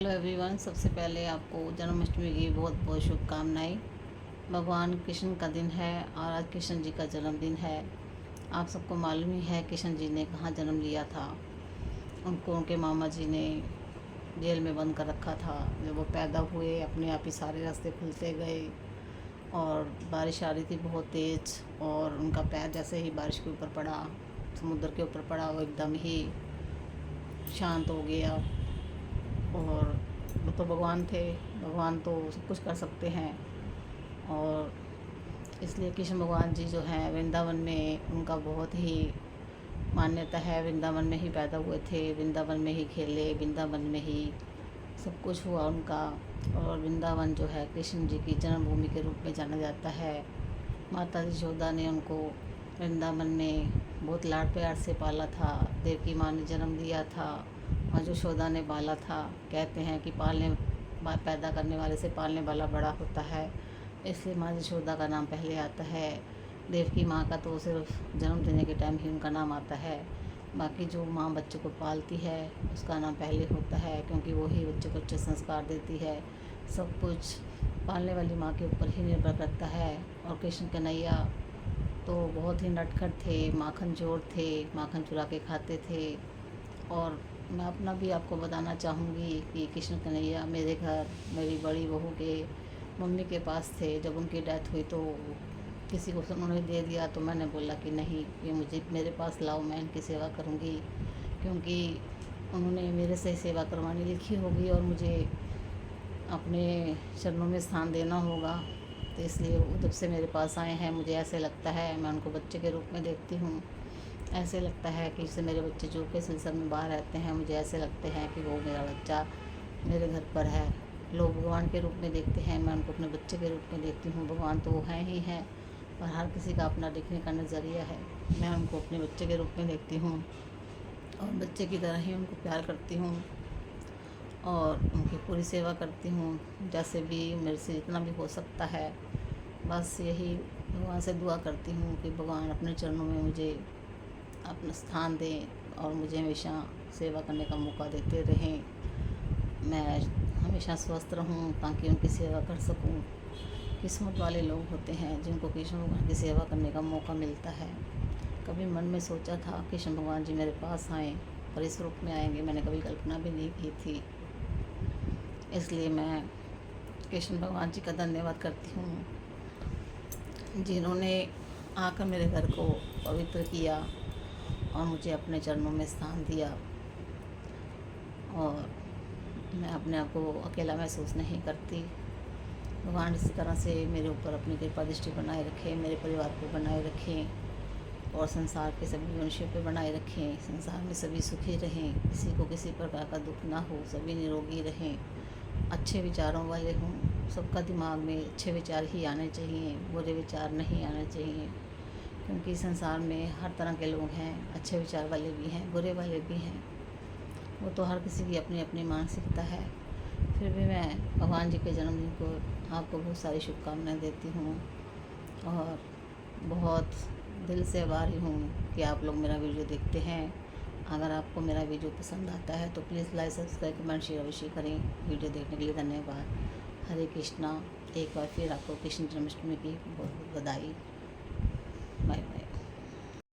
Hello everyone, सबसे पहले आपको जन्माष्टमी की बहुत बहुत शुभकामनाएं। भगवान कृष्ण का दिन है और आज कृष्ण जी का जन्मदिन है। आप सबको मालूम ही है कृष्ण जी ने कहाँ जन्म लिया था। उनको उनके मामा जी ने जेल में बंद कर रखा था। जब वो पैदा हुए अपने आप ही सारे रास्ते खुलते गए और बारिश आ रही थी बहुत तेज़, और उनका पैर जैसे ही बारिश के ऊपर पड़ा, समुद्र के ऊपर पड़ा, वो एकदम ही शांत हो गया। और वो तो भगवान थे, भगवान तो सब कुछ कर सकते हैं। और इसलिए कृष्ण भगवान जी जो हैं वृंदावन में उनका बहुत ही मान्यता है। वृंदावन में ही पैदा हुए थे, वृंदावन में ही खेले, वृंदावन में ही सब कुछ हुआ उनका। और वृंदावन जो है कृष्ण जी की जन्मभूमि के रूप में जाना जाता है। माता यशोदा ने उनको वृंदावन में बहुत लाड प्यार से पाला था। देवकी माँ ने जन्म दिया था और यशोदा ने पाला था। कहते हैं कि पैदा करने वाले से पालने वाला बड़ा होता है, इसलिए माँ यशोदा का नाम पहले आता है। देवकी माँ का तो सिर्फ जन्म देने के टाइम ही उनका नाम आता है। बाकी जो माँ बच्चे को पालती है उसका नाम पहले होता है, क्योंकि वही बच्चे को अच्छे संस्कार देती है। सब कुछ पालने वाली माँ के ऊपर ही निर्भर करता है। और कृष्ण कन्हैया तो बहुत ही नटखट थे, माखन चोर थे, माखन चुरा के खाते थे। और मैं अपना भी आपको बताना चाहूँगी कि कृष्ण कन्हैया मेरे घर मेरी बड़ी बहू के मम्मी के पास थे। जब उनकी डेथ हुई तो किसी को उन्होंने दे दिया, तो मैंने बोला कि नहीं, ये मुझे मेरे पास लाओ, मैं इनकी सेवा करूँगी, क्योंकि उन्होंने मेरे से सेवा करवानी लिखी होगी और मुझे अपने चरणों में स्थान देना होगा। तो इसलिए वो जब से मेरे पास आए हैं मुझे ऐसे लगता है, मैं उनको बच्चे के रूप में देखती हूँ। ऐसे लगता है कि जैसे मेरे बच्चे जो कि सिलसिले में बाहर रहते हैं, मुझे ऐसे लगते हैं कि वो मेरा बच्चा मेरे घर पर है। लोग भगवान के रूप में देखते हैं, मैं उनको अपने बच्चे के रूप में देखती हूँ। भगवान तो वो हैं ही हैं, और हर किसी का अपना देखने का नज़रिया है। मैं उनको अपने बच्चे के रूप में देखती हूँ और बच्चे की तरह ही उनको प्यार करती हूँ और उनकी पूरी सेवा करती हूँ, जैसे भी मेरे से जितना भी हो सकता है। बस यही भगवान से दुआ करती हूँ कि भगवान अपने चरणों में मुझे अपना स्थान दें और मुझे हमेशा सेवा करने का मौका देते रहें। मैं हमेशा स्वस्थ रहूं ताकि उनकी सेवा कर सकूं। किस्मत वाले लोग होते हैं जिनको कृष्ण भगवान की सेवा करने का मौका मिलता है। कभी मन में सोचा था कृष्ण भगवान जी मेरे पास आएँ और इस रूप में आएंगे, मैंने कभी कल्पना भी नहीं की थी। इसलिए मैं कृष्ण भगवान जी का धन्यवाद करती हूँ, जिन्होंने आकर मेरे घर को पवित्र किया और मुझे अपने चरणों में स्थान दिया। और मैं अपने आप को अकेला महसूस नहीं करती। भगवान इसी तरह से मेरे ऊपर अपनी कृपा दृष्टि बनाए रखें, मेरे परिवार को बनाए रखें और संसार के सभी मनुष्यों पे बनाए रखें। संसार में सभी सुखी रहें, किसी को किसी प्रकार का दुख ना हो, सभी निरोगी रहें, अच्छे विचारों वाले हों। सबका दिमाग में अच्छे विचार ही आने चाहिए, बुरे विचार नहीं आने चाहिए, क्योंकि संसार में हर तरह के लोग हैं। अच्छे विचार वाले भी हैं, बुरे वाले भी हैं। वो तो हर किसी की अपनी अपनी मानसिकता है। फिर भी मैं भगवान जी के जन्मदिन को आपको बहुत सारी शुभकामनाएं देती हूँ और बहुत दिल से आभारी हूँ कि आप लोग मेरा वीडियो देखते हैं। अगर आपको मेरा वीडियो पसंद आता है तो please like, subscribe, comment, share अवश्य करें। वीडियो देखने के लिए धन्यवाद। हरे कृष्णा। एक बार फिर आपको कृष्ण जन्माष्टमी की बहुत बहुत बधाई। Bye bye.